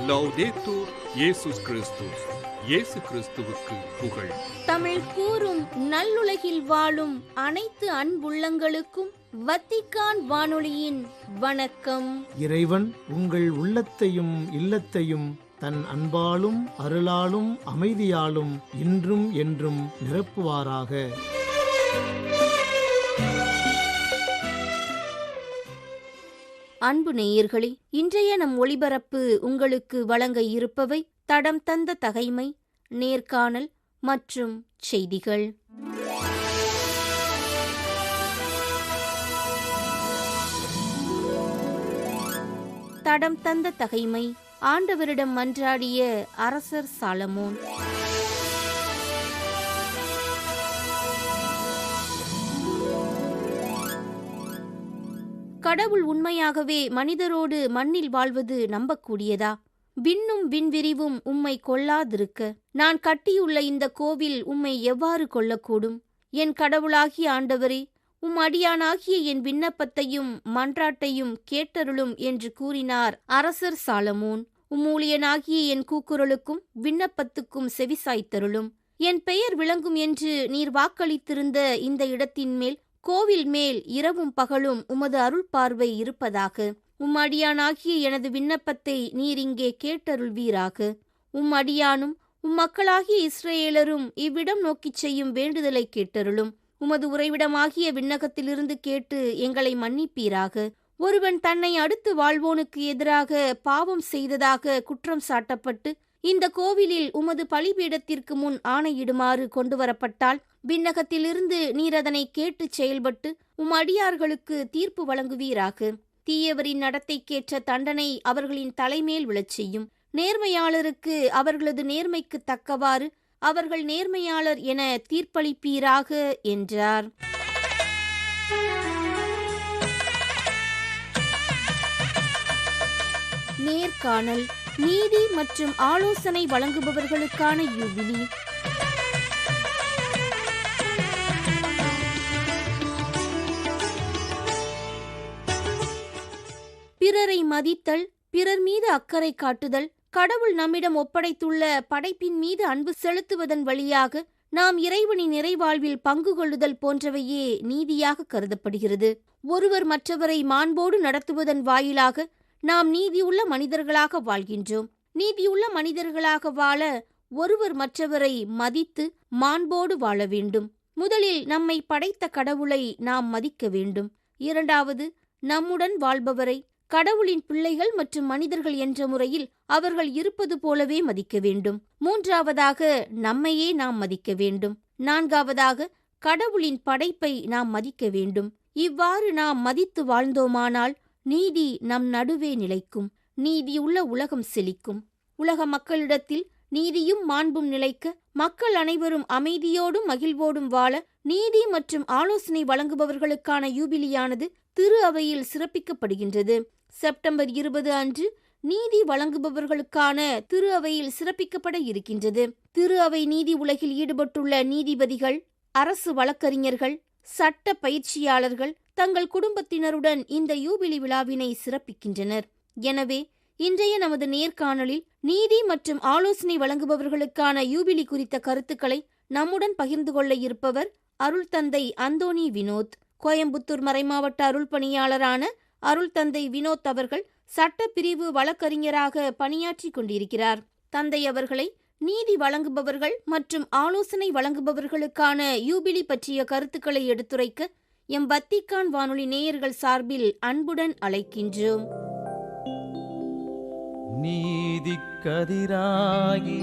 லௌதேத்தூர் இயேசுஸ் கிறிஸ்துஸ். இயேசு கிறிஸ்துவுக்கு புகழ். தமிழ் கூறும் நல்லுலகில் வாழும் அனைத்து அன்புள்ளங்களுக்கும் வத்திக்கான் வானொலியின் வணக்கம். இறைவன் உங்கள் உள்ளத்தையும் இல்லத்தையும் தன் அன்பாலும் அருளாலும் அமைதியாலும் இன்றும் என்றும் நிரப்புவாராக. அன்பு நேயர்களே, இன்றைய நம் ஒளிபரப்பு உங்களுக்கு வழங்க இருப்பவை தடம் தந்த தகைமை, நேர்காணல் மற்றும் செய்திகள். தடம் தந்த தகைமை. ஆண்டவரிடம் மன்றாடிய அரசர் சாலமோன். கடவுள் உண்மையாகவே மனிதரோடு மண்ணில் வாழ்வது நம்பக்கூடியதா? விண்ணும் விண்விரிவும் உம்மை கொள்ளாதிருக்க நான் கட்டியுள்ள இந்த கோவில் உம்மை எவ்வாறு கொள்ளக்கூடும்? என் கடவுளாகிய ஆண்டவரே, உம் அடியானாகிய என் விண்ணப்பத்தையும் மன்றாட்டையும் கேட்டருளும் என்று கூறினார் அரசர் சாலமோன். ஊழியனாகிய என் கூக்குரலுக்கும் விண்ணப்பத்துக்கும் செவிசாய்த்தருளும். என் பெயர் விளங்கும் என்று நீர் வாக்களித்திருந்த இந்த இடத்தின் மேல், கோவில் மேல் இரவும் பகலும் உமது அருள் பார்வை இருப்பதாக. அடியானாகிய எனது விண்ணப்பத்தை நீர் இங்கே கேட்டருள்வீராக. அடியானும் மக்களாகிய இஸ்ரவேலரும் இவ்விடம் நோக்கிச் செய்யும் வேண்டுதலை கேட்டருளும். உமது உறைவிடமாகிய விண்ணகத்திலிருந்து கேட்டு எங்களை மன்னிப்பீராக. ஒருவன் தன்னை அடுத்து வாழ்வோனுக்கு எதிராக பாவம் செய்ததாக குற்றம் சாட்டப்பட்டு இந்த கோவிலில் உமது பலிபீடத்திற்கு முன் ஆணையிடுமாறு கொண்டுவரப்பட்டால், விண்ணகத்திலிருந்து நீர் அதனை கேட்டு செயல்பட்டு அடியார்களுக்கு தீர்ப்பு வழங்குவீராக. தீயவரின் நடத்தைக்கேற்ற தண்டனை அவர்களின் தலைமேல் விழச் செய்யும். நேர்மையாளருக்கு அவர்களது நேர்மைக்கு தக்கவாறு அவர்கள் நேர்மையாளர் என தீர்ப்பளிப்பீராக என்றார். நேர்காணல். நீதி மற்றும் ஆலோசனை வழங்குபவர்களுக்கான யூபிலி. பிறரை மதித்தல், பிறர் மீது அக்கறை காட்டுதல், கடவுள் நம்மிடம் ஒப்படைத்துள்ள படைப்பின் மீது அன்பு செலுத்துவதன் வழியாக நாம் இறைவனின் நிறைவாழ்வில் பங்கு கொள்ளுதல் போன்றவையே நீதியாக கருதப்படுகிறது. ஒருவர் மற்றவரை மாண்போடு நடத்துவதன் வாயிலாக நாம் நீதியுள்ள மனிதர்களாக வாழ்கின்றோம். நீதியுள்ள மனிதர்களாக வாழ ஒருவர் மற்றவரை மதித்து மாண்போடு வாழ வேண்டும். முதலில் நம்மை படைத்த கடவுளை நாம் மதிக்க வேண்டும். இரண்டாவது, நம்முடன் வாழ்பவரை கடவுளின் பிள்ளைகள் மற்றும் மனிதர்கள் என்ற முறையில் அவர்கள் இருப்பது போலவே மதிக்க வேண்டும். மூன்றாவதாக, நம்மையே நாம் மதிக்க வேண்டும். நான்காவதாக, கடவுளின் படைப்பை நாம் மதிக்க வேண்டும். இவ்வாறு நாம் மதித்து வாழ்ந்தோமானால் நீதி நம் நடுவே நிலைக்கும். நீதியுள்ள உலகம் செழிக்கும். உலக மக்களிடத்தில் நீதியும் மாண்பும் நிலைக்க, மக்கள் அனைவரும் அமைதியோடும் மகிழ்வோடும் வாழ நீதி மற்றும் ஆலோசனை வழங்குபவர்களுக்கான யூபிலியானது திரு அவையில் சிறப்பிக்கப்படுகின்றது. செப்டம்பர் 20 அன்று நீதி வழங்குபவர்களுக்கான திரு அவையில் சிறப்பிக்கப்பட இருக்கின்றது. திரு அவை நீதி உலகில் ஈடுபட்டுள்ள நீதிபதிகள், அரசு வழக்கறிஞர்கள், சட்ட பயிற்சியாளர்கள் தங்கள் குடும்பத்தினருடன் இந்த யூபிலி விழாவினை சிறப்பிக்கின்றனர். எனவே இன்றைய நமது நேர்காணலில் நீதி மற்றும் ஆலோசனை வழங்குபவர்களுக்கான யூபிலி குறித்த கருத்துக்களை நம்முடன் பகிர்ந்து கொள்ள இருப்பவர் அருள் தந்தை அந்தோணி வினோத். கோயம்புத்தூர் மறைமாவட்ட அருள் பணியாளரான அருள் தந்தை வினோத் அவர்கள் சட்டப்பிரிவு வழக்கறிஞராக பணியாற்றி கொண்டிருக்கிறார். தந்தை அவர்களை நீதி வழங்குபவர்கள் மற்றும் ஆலோசனை வழங்குபவர்களுக்கான யூபிலி பற்றிய கருத்துக்களை எடுத்துரைக்க எம் வத்திக்கான் வானொலி நேயர்கள் சார்பில் அன்புடன் அழைக்கின்றோம். நீதி கதிராகி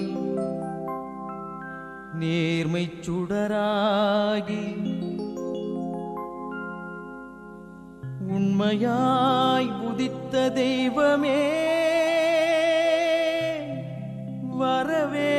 நேர்மை சுடராகி உண்மையாய் உதித்த தெய்வமே வரவே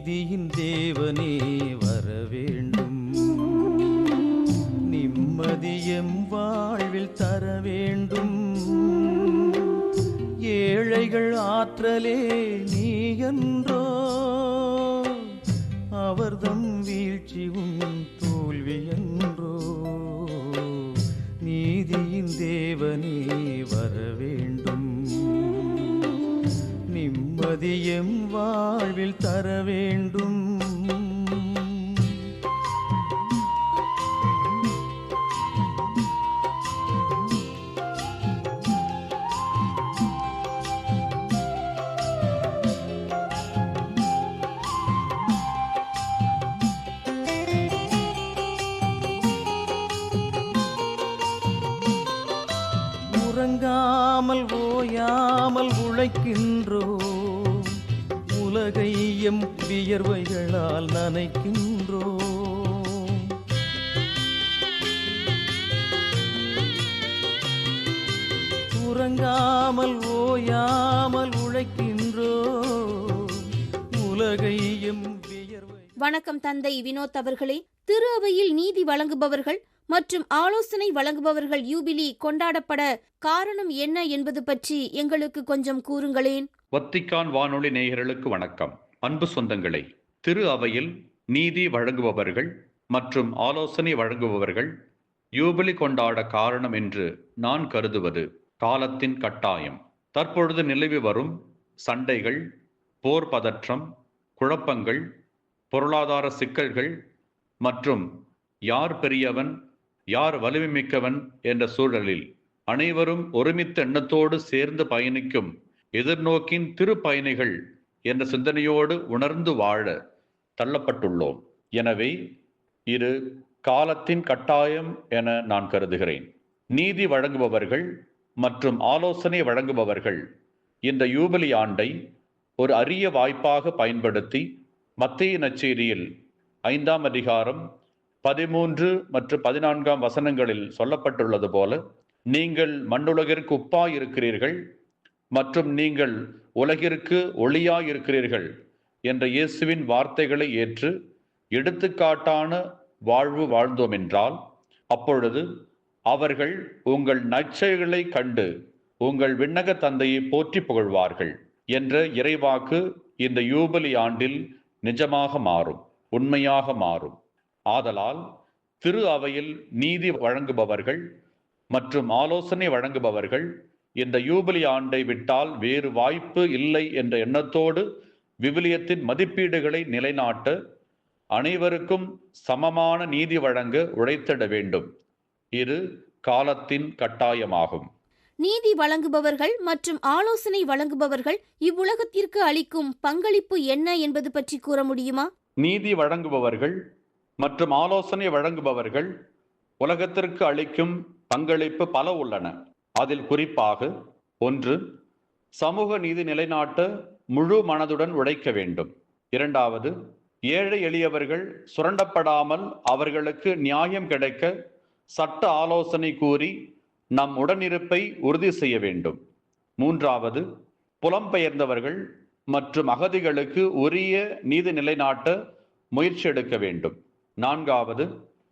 நீதியின் தேவனே வர வேண்டும். நிம்மதியம் வாழ்வில் தர வேண்டும். ஏழைகள் ஆற்றலே நீ என்றோ, அவர்தம் வீழ்ச்சியும் தோல்வி என்றோ. நீதியின் தேவனே வர வேண்டும். நிம்மதியம் வாழ்வில் தர வேண்டும். உறங்காமல் ஓயாமல் உழைக்கின்றோம். உலகை எம் வியர்வைகளால் நனைக்கின்றோம். உறங்காமல் ஓயாமல் உழைக்கின்றோம். உலகை எம் வியர்வை. வணக்கம் தந்தை வினோத் அவர்களே. திரு அவையில் நீதி வழங்குபவர்கள் மற்றும் ஆலோசனை வழங்குபவர்கள் யூபிலி கொண்டாடப்பட காரணம் என்ன என்பது பற்றி எங்களுக்கு கொஞ்சம் கூறுங்களேன். வத்திக்கான் வானொலி நேயர்களுக்கு வணக்கம். அன்பு சொந்தங்களே, திரு அவையில் நீதி வழங்குபவர்கள் மற்றும் ஆலோசனை வழங்குபவர்கள் யூபிலி கொண்டாட காரணம் என்று நான் கருதுவது காலத்தின் கட்டாயம். தற்பொழுது நிலவி வரும் சண்டைகள், போர் பதற்றம், குழப்பங்கள், பொருளாதார சிக்கல்கள் மற்றும் யார் பெரியவன் யார் வலிமை மிக்கவன் என்ற சூழலில் அனைவரும் ஒருமித்த எண்ணத்தோடு சேர்ந்து பயணிக்கும் எதிர்நோக்கின் திருப்பயணிகள் என்ற சிந்தனையோடு உணர்ந்து வாழ தள்ளப்பட்டுள்ளோம். எனவே இது காலத்தின் கட்டாயம் என நான் கருதுகிறேன். நீதி வழங்குபவர்கள் மற்றும் ஆலோசனை வழங்குபவர்கள் இந்த யூபிலி ஆண்டை ஒரு அரிய வாய்ப்பாக பயன்படுத்தி மத்தேயு நற்செய்தியில் 5ஆம் அதிகாரம் 13 மற்றும் 14ஆம் வசனங்களில் சொல்லப்பட்டுள்ளது போல, நீங்கள் மண்ணுலகிற்கு உப்பாய் இருக்கிறீர்கள் மற்றும் நீங்கள் உலகிற்கு ஒளியாய் இருக்கிறீர்கள் என்ற இயேசுவின் வார்த்தைகளை ஏற்று எடுத்துக்காட்டான வாழ்வு வாழ்ந்தோம் என்றால், அப்பொழுது அவர்கள் உங்கள் நற்செயல்களை கண்டு உங்கள் விண்ணக தந்தையை போற்றி புகழ்வார்கள் என்ற இறைவாக்கு இந்த யூபிலி ஆண்டில் நிஜமாக மாறும், உண்மையாக மாறும். ஆதலால் திரு அவையில் நீதி வழங்குபவர்கள் மற்றும் ஆலோசனை வழங்குபவர்கள் இந்த யூபிலி ஆண்டை விட்டால் வேறு வாய்ப்பு இல்லை என்ற எண்ணத்தோடு விவிலியத்தின் மதிப்பீடுகளை நிலைநாட்ட அனைவருக்கும் சமமான நீதி வழங்க உழைத்திட வேண்டும். இது காலத்தின் கட்டாயமாகும். நீதி வழங்குபவர்கள் மற்றும் ஆலோசனை வழங்குபவர்கள் இவ்வுலகத்திற்கு அளிக்கும் பங்களிப்பு என்ன என்பது பற்றி கூற முடியுமா? நீதி வழங்குபவர்கள் மற்றும் ஆலோசனை வழங்குபவர்கள் உலகத்திற்கு அளிக்கும் பங்களிப்பு பல உள்ளன. அதில் குறிப்பாக 1. சமூக நீதி நிலைநாட்ட முழு மனதுடன் உழைக்க வேண்டும். 2. ஏழை எளியவர்கள் சுரண்டப்படாமல் அவர்களுக்கு நியாயம் கிடைக்க சட்ட ஆலோசனை கூறி நம் உடனிருப்பை உறுதி செய்ய வேண்டும். 3. புலம்பெயர்ந்தவர்கள் மற்றும் அகதிகளுக்கு உரிய நீதி நிலைநாட்ட முயற்சி எடுக்க வேண்டும். 4.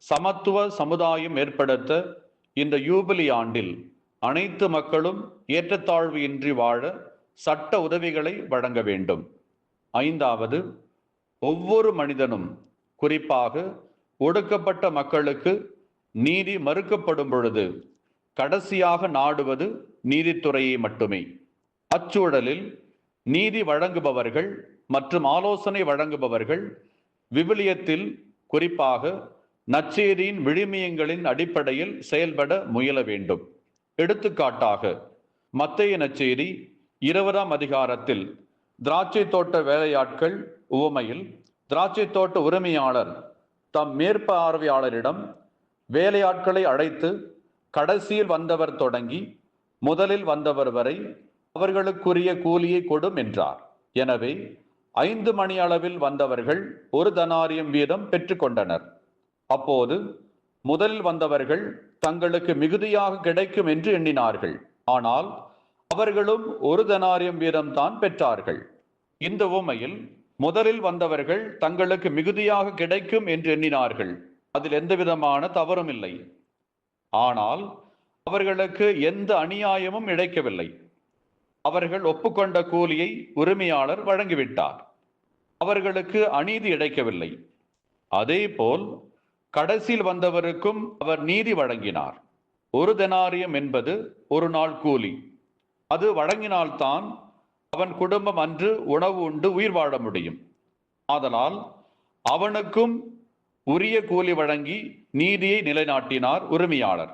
சமத்துவ சமுதாயம் ஏற்படுத்த இந்த யூபிலி ஆண்டில் அனைத்து மக்களும் ஏற்றத்தாழ்வு இன்றி வாழ சட்ட உதவிகளை வழங்க வேண்டும். 5. ஒவ்வொரு மனிதனும், குறிப்பாக ஒடுக்கப்பட்ட மக்களுக்கு நீதி மறுக்கப்படும் பொழுது கடைசியாக நாடுவது நீதித்துறையை மட்டுமே. அச்சூழலில் நீதி வழங்குபவர்கள் மற்றும் ஆலோசனை வழங்குபவர்கள் விவிலியத்தில், குறிப்பாக நற்செய்தியின் விழுமியங்களின் அடிப்படையில் செயல்பட முயல வேண்டும். எடுத்துக்காட்டாக மத்தேயு நற்செய்தி 20ஆம் அதிகாரத்தில் திராட்சை தோட்ட வேலையாட்கள் உவமையில் திராட்சை தோட்ட உரிமையாளர் தம் மேற்பார்வையாளரிடம் வேலையாட்களை அழைத்து கடைசியில் வந்தவர் தொடங்கி முதலில் வந்தவர் வரை அவர்களுக்குரிய கூலியை கொடும் என்றார். எனவே 5 மணி அளவில் வந்தவர்கள் 1 தெனாரியம் வீதம் பெற்றுக்கொண்டனர். அப்போது முதலில் வந்தவர்கள் தங்களுக்கு மிகுதியாக கிடைக்கும் என்று எண்ணினார்கள். ஆனால் அவர்களும் 1 தெனாரியம் வீதம் தான் பெற்றார்கள். இந்த உவமையில் முதலில் வந்தவர்கள் தங்களுக்கு மிகுதியாக கிடைக்கும் என்று எண்ணினார்கள். அதில் எந்தவிதமான தவறும் இல்லை. ஆனால் அவர்களுக்கு எந்த அநியாயமும் இழைக்கவில்லை. அவர்கள் ஒப்புக்கொண்ட கூலியை உரிமையாளர் வழங்கிவிட்டார். அவர்களுக்கு அநீதி இழைக்கவில்லை. அதேபோல் கடைசியில் வந்தவருக்கும் அவர் நீதி வழங்கினார். 1 தெனாரியம் என்பது ஒரு நாள் கூலி. அது வழங்கினால்தான் அவன் குடும்பம் அன்று உணவு உண்டு உயிர் வாழ முடியும். ஆதலால் அவனுக்கும் உரிய கூலி வழங்கி நீதியை நிலைநாட்டினார் உரிமையாளர்.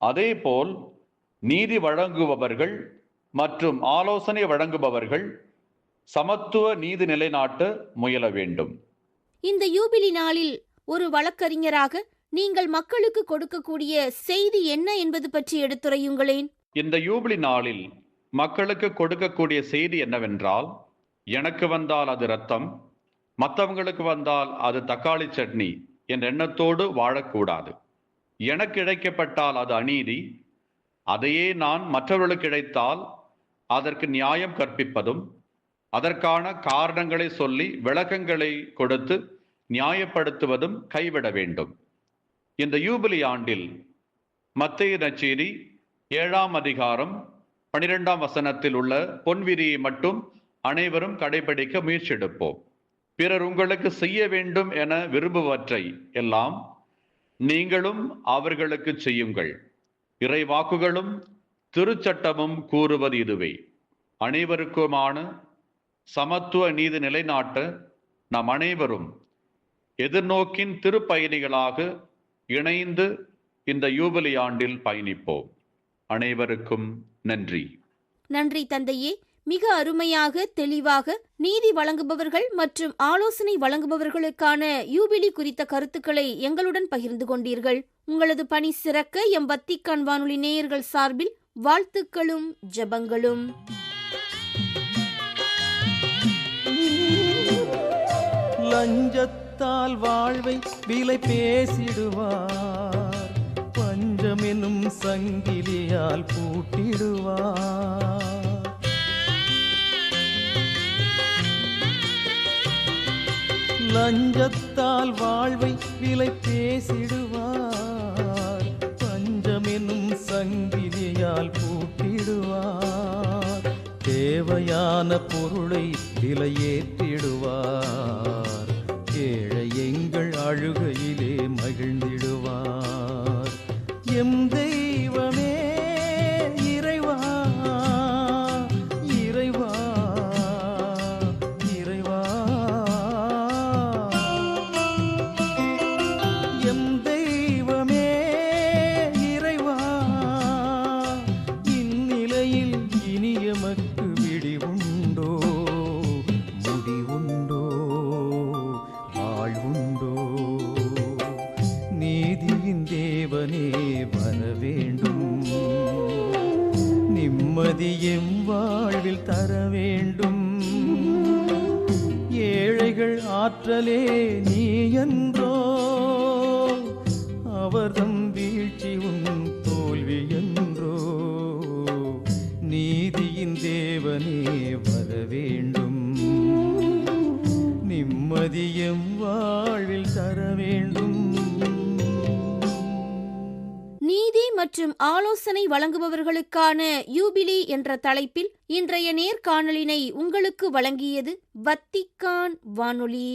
அதேபோல் நீதி வழங்குபவர்கள் மற்றும் ஆலோசனை வழங்குபவர்கள் சமத்துவ நீதி நிலைநாட்ட முயல வேண்டும். இந்த யூபிலி நாளில் ஒரு வழக்கறிஞராக நீங்கள் மக்களுக்கு கொடுக்கக்கூடிய செய்தி என்ன என்பது பற்றி எடுத்துரையுங்களேன். இந்த யூபிலி நாளில் மக்களுக்கு கொடுக்கக்கூடிய செய்தி என்னவென்றால், எனக்கு வந்தால் அது இரத்தம், மற்றவங்களுக்கு வந்தால் அது தக்காளி சட்னி என்ற எண்ணத்தோடு வாழக்கூடாது. எனக்கு இழைக்கப்பட்டால் அது அநீதி, அதையே நான் மற்றவர்களுக்கு இழைத்தால் அதற்கு நியாயம் கற்பிப்பதும், அதற்கான காரணங்களை சொல்லி விளக்கங்களை கொடுத்து நியாயப்படுத்துவதும் கைவிட வேண்டும். இந்த யூபிலி ஆண்டில் மத்தேயு நற்செய்தி 7ஆம் அதிகாரம் 12ஆம் வசனத்தில் உள்ள பொன்விதியை மட்டும் அனைவரும் கடைபிடிக்க முயற்சி எடுப்போம். பிறர் உங்களுக்கு செய்ய வேண்டும் என விரும்புவற்றை எல்லாம் நீங்களும் அவர்களுக்கு செய்யுங்கள். இறைவாக்குகளும் திருச்சட்டமும் கூறுவது இதுவே. அனைவருக்குமான சமத்துவ நீதி நிலைநாட்ட நாம் அனைவரும் எதிர்நோக்கின் திருப்பயணிகளாக இணைந்து இந்த யூபிலி ஆண்டில் பயணிப்போம். அனைவருக்கும் நன்றி. நன்றி தந்தையே. மிக அருமையாக, தெளிவாக நீதி வழங்குபவர்கள் மற்றும் ஆலோசனை வழங்குபவர்களுக்கான யூபிலி குறித்த கருத்துக்களை எங்களுடன் பகிர்ந்து கொண்டீர்கள். உங்களது பணி சிறக்க எம் வத்திக்கான் வானொலி நேயர்கள் சார்பில் வாழ்த்துக்களும் ஜெபங்களும். லஞ்சத்தால் வாழ்வை விலை பேசிடுவார், பஞ்சமெனும் சங்கிலியால் பூட்டிடுவார். லஞ்சத்தால் வாழ்வை விலை பேசிடுவார், பஞ்சமெனும் சங்கிலியால் பூட்டிடுவார். தேவையான பொருளை விலையேற்றிடுவார், ஏழை எங்கள் அழுகையிலே மகிழ்ந்திடுவார். எம் தெய்வமே இறைவா, இறைவா, இறைவா. எம் தெய்வமே இறைவா, இந்நிலையில் இனியமக்கு விடிவுண்டோ, முடிவுண்டோ, வாழ்வுண்டோ. நீதியின் தேவனே வர வேண்டும், நிம்மதியும் வாழ்வில் தர வேண்டும். ஏழைகள் ஆற்றலே நீ என்றோ, அவர்தம் வீழ்ச்சி உன் தோல்வி என்றோ. நீதியின் தேவனே வர வேண்டும், நிம்மதியும் வாழ்வில் தர வேண்டும். நீதி மற்றும் ஆலோசனை வழங்குபவர்களுக்கான யூபிலி என்ற தலைப்பில் இன்றைய நேர்காணலினை உங்களுக்கு வழங்கியது வத்திக்கான் வானொலி.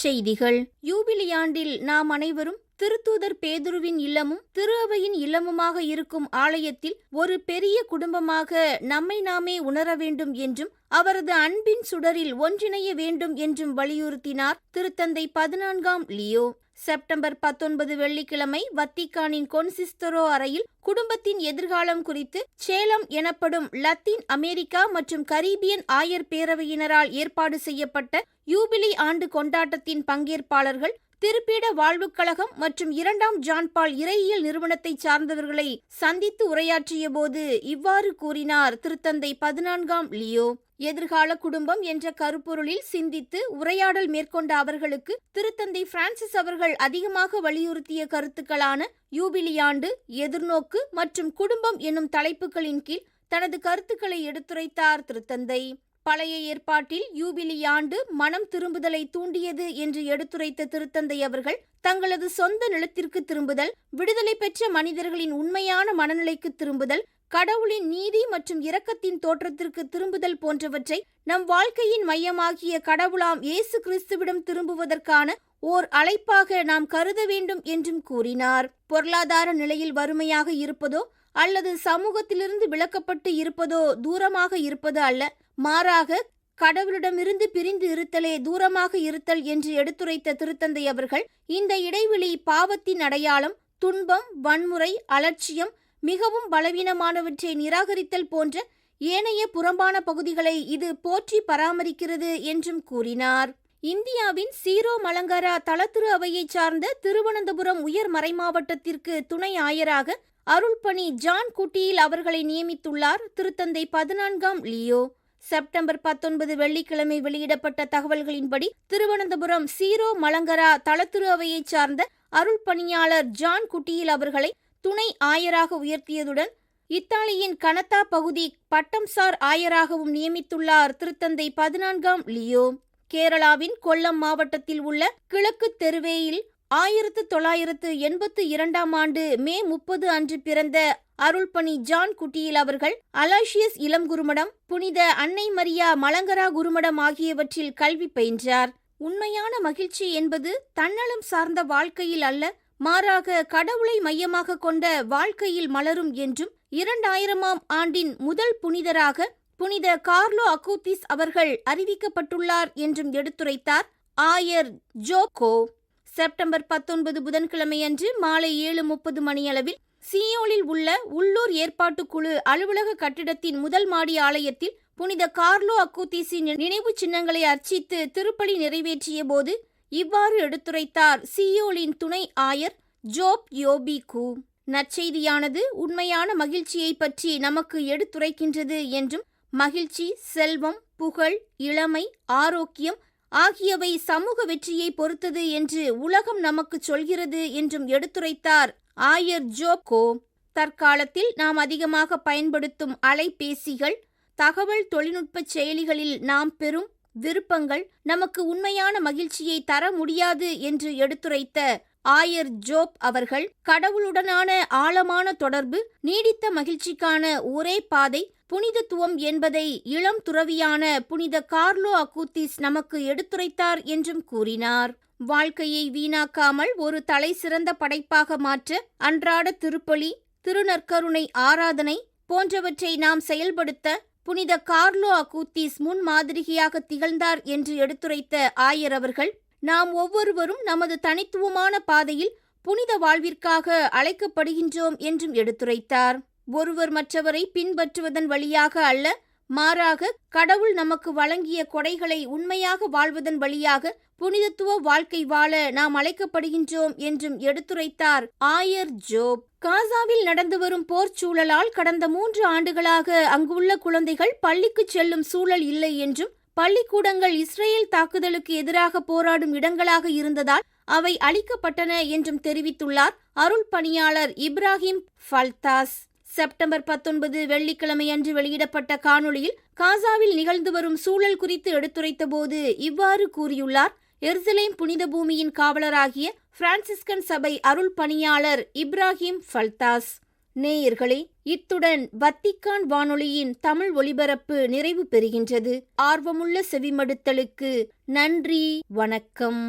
செய்திகள். யூபிலி ஆண்டில் நாம் அனைவரும் திருத்தூதர் பேதுருவின் இல்லமும் திரு அவையின் இல்லமுமாக இருக்கும் ஆலயத்தில் ஒரு பெரிய குடும்பமாக நம்மை நாமே உணர வேண்டும் என்றும் அவரது அன்பின் சுடரில் ஒன்றிணைய வேண்டும் என்றும் வலியுறுத்தினார் திருத்தந்தை 14ஆம் லியோ. செப்டம்பர் 19 வெள்ளிக்கிழமை வத்திக்கானின் கொன்சிஸ்டரோ அறையில் குடும்பத்தின் எதிர்காலம் குறித்து சேலம் எனப்படும் லத்தீன் அமெரிக்கா மற்றும் கரீபியன் ஆயர் பேரவையினரால் ஏற்பாடு செய்யப்பட்ட யூபிலி ஆண்டு கொண்டாட்டத்தின் பங்கேற்பாளர்கள் திருப்பீட வாழ்வுக் கழகம் மற்றும் 2ஆம் ஜான் பால் இறையியல் நிறுவனத்தைச் சார்ந்தவர்களை சந்தித்து உரையாற்றிய போது இவ்வாறு கூறினார் திருத்தந்தை 14ஆம் லியோ. எதிர்கால குடும்பம் என்ற கருப்பொருளில் சிந்தித்து உரையாடல் மேற்கொண்ட அவர்களுக்கு திருத்தந்தை பிரான்சிஸ் அவர்கள் அதிகமாக வலியுறுத்திய கருத்துக்களான யூபிலியாண்டு, எதிர்நோக்கு மற்றும் குடும்பம் என்னும் தலைப்புகளின் கீழ் தனது கருத்துக்களை எடுத்துரைத்தார் திருத்தந்தை. பழைய ஏற்பாட்டில் யூபிலியாண்டு மனம் திரும்புதலை தூண்டியது என்று எடுத்துரைத்த திருத்தந்தை அவர்கள் தங்களது சொந்த நிலத்திற்கு திரும்புதல், விடுதலை பெற்ற மனிதர்களின் உண்மையான மனநிலைக்கு திரும்புதல், கடவுளின் நீதி மற்றும் இரக்கத்தின் தோற்றத்திற்கு திரும்புதல் போன்றவற்றை நம் வாழ்க்கையின் மையமாகிய கடவுளாம் இயேசு கிறிஸ்துவிடம் திரும்புவதற்கான ஓர் அழைப்பாக நாம் கருத வேண்டும் என்றும் கூறினார். பொருளாதார நிலையில் வறுமையாக இருப்பதோ அல்லது சமூகத்திலிருந்து விலக்கப்பட்டு இருப்பதோ தூரமாக இருப்பது அல்ல, மாறாக கடவுளிடமிருந்து பிரிந்து இருத்தலே தூரமாக இருத்தல் என்று எடுத்துரைத்த திருத்தந்தை அவர்கள் இந்த இடைவெளி பாவத்தின் அடையாளம், துன்பம், வன்முறை, அலட்சியம், மிகவும் பலவீனமானவற்றை நிராகரித்தல் போன்ற ஏனைய புறம்பான பகுதிகளை இது போற்றி பராமரிக்கிறது என்றும் கூறினார். இந்தியாவின் சீரோ மலங்கரா தலத்திரு அவையைச் சார்ந்த திருவனந்தபுரம் உயர் மறைமாவட்டத்திற்கு துணை ஆயராக அருள்பணி ஜான் குட்டியில் அவர்களை நியமித்துள்ளார் திருத்தந்தை 14ஆம் லியோ. செப்டம்பர் 19 வெள்ளிக்கிழமை வெளியிடப்பட்ட தகவல்களின்படி திருவனந்தபுரம் சீரோ மலங்கரா தலத்திரு அவையைச் சார்ந்த அருள்பணியாளர் ஜான் குட்டியில் அவர்களை துணை ஆயராக உயர்த்தியதுடன் இத்தாலியின் கனத்தா பகுதி பட்டம்சார் ஆயராகவும் நியமித்துள்ளார் திருத்தந்தை 14ஆம் லியோ. கேரளாவின் கொல்லம் மாவட்டத்தில் உள்ள கிழக்கு தெருவேயில் 1982ஆம் ஆண்டு மே 30 அன்று பிறந்த அருள்பணி ஜான் குட்டியில் அவர்கள் அலாஷியஸ் இளம் குருமடம், புனித அன்னை மரியா மலங்கரா குருமடம் ஆகியவற்றில் கல்வி பயின்றார். உண்மையான மகிழ்ச்சி என்பது தன்னலம் சார்ந்த வாழ்க்கையில் அல்ல, மாறாக கடவுளை மையமாக கொண்ட வாழ்க்கையில் மலரும் என்றும் 2000ஆம் ஆண்டின் முதல் புனிதராக புனித கார்லோ அக்கூத்திஸ் அவர்கள் அறிவிக்கப்பட்டுள்ளார் என்றும் எடுத்துரைத்தார் ஆயர் ஜோக்கோ. செப்டம்பர் 19 புதன்கிழமையன்று மாலை 7:30 மணியளவில் சியோலில் உள்ள உள்ளூர் ஏற்பாட்டு குழு அலுவலக கட்டிடத்தின் முதல் மாடி ஆலயத்தில் புனித கார்லோ அக்கூத்திஸின் நினைவு சின்னங்களை அர்ச்சித்து திருப்பலி நிறைவேற்றிய போது இவ்வாறு எடுத்துரைத்தார் சியோலின் துணை ஆயர் ஜோப் யோபிகு. நற்செய்தியானது உண்மையான மகிழ்ச்சியை பற்றி நமக்கு எடுத்துரைக்கின்றது என்றும் மகிழ்ச்சி, செல்வம், புகழ், இளமை, ஆரோக்கியம் ஆகியவை சமூக வெற்றியை பொறுத்தது என்று உலகம் நமக்கு சொல்கிறது என்றும் எடுத்துரைத்தார் ஆயர் ஜோக்கோ. தற்காலத்தில் நாம் அதிகமாக பயன்படுத்தும் அலைபேசிகள், தகவல் தொழில்நுட்ப செயலிகளில் நாம் பெறும் விருப்பங்கள் நமக்கு உண்மையான மகிழ்ச்சியை தர முடியாது என்று எடுத்துரைத்த ஆயர் ஜோப் அவர்கள் கடவுளுடனான ஆழமான தொடர்பு, நீடித்த மகிழ்ச்சிக்கான ஒரே பாதை புனிதத்துவம் என்பதை இளம் துறவியான புனித கார்லோ அக்கூத்திஸ் நமக்கு எடுத்துரைத்தார் என்றும் கூறினார். வாழ்க்கையை வீணாக்காமல் ஒரு தலை சிறந்த படைப்பாக மாற்ற அன்றாட திருப்பலி, திருநற்கருணை ஆராதனை போன்றவற்றை நாம் செயல்படுத்த புனித கார்லோ அக்கூத்திஸ் முன்மாதிரியாக திகழ்ந்தார் என்று எடுத்துரைத்த ஆயர் அவர்கள் நாம் ஒவ்வொருவரும் நமது தனித்துவமான பாதையில் புனித வாழ்விற்காக அழைக்கப்படுகின்றோம் என்றும் எடுத்துரைத்தார். ஒருவர் மற்றவரை பின்பற்றுவதன் வழியாக அல்ல, மாறாக கடவுள் நமக்கு வழங்கிய கொடைகளை உண்மையாக வாழ்வதன் வழியாக புனிதத்துவ வாழ்க்கை வாழ நாம் அழைக்கப்படுகின்றோம் என்றும் எடுத்துரைத்தார் ஆயர் ஜோப். காசாவில் நடந்து வரும் போர் சூழலால் கடந்த 3 ஆண்டுகளாக அங்குள்ள குழந்தைகள் பள்ளிக்கு செல்லும் சூழல் இல்லை என்றும் பள்ளிக்கூடங்கள் இஸ்ரேல் தாக்குதலுக்கு எதிராக போராடும் இடங்களாக இருந்ததால் அவை அழிக்கப்பட்டன என்றும் தெரிவித்துள்ளார் அருள் பணியாளர் இப்ராஹிம் ஃபல்தாஸ். செப்டம்பர் 19 வெள்ளிக்கிழமையன்று வெளியிடப்பட்ட காணொளியில் காசாவில் நிகழ்ந்து வரும் சூழல் குறித்து எடுத்துரைத்த போது இவ்வாறு கூறியுள்ளார் எருசலேம் புனித பூமியின் காவலராகிய பிரான்சிஸ்கன் சபை அருள் பணியாளர் இப்ராஹிம் ஃபல்தாஸ். நேயர்களே, இத்துடன் வத்திக்கான் வானொலியின் தமிழ் ஒலிபரப்பு நிறைவு பெறுகின்றது. ஆர்வமுள்ள செவிமடுத்தலுக்கு நன்றி, வணக்கம்.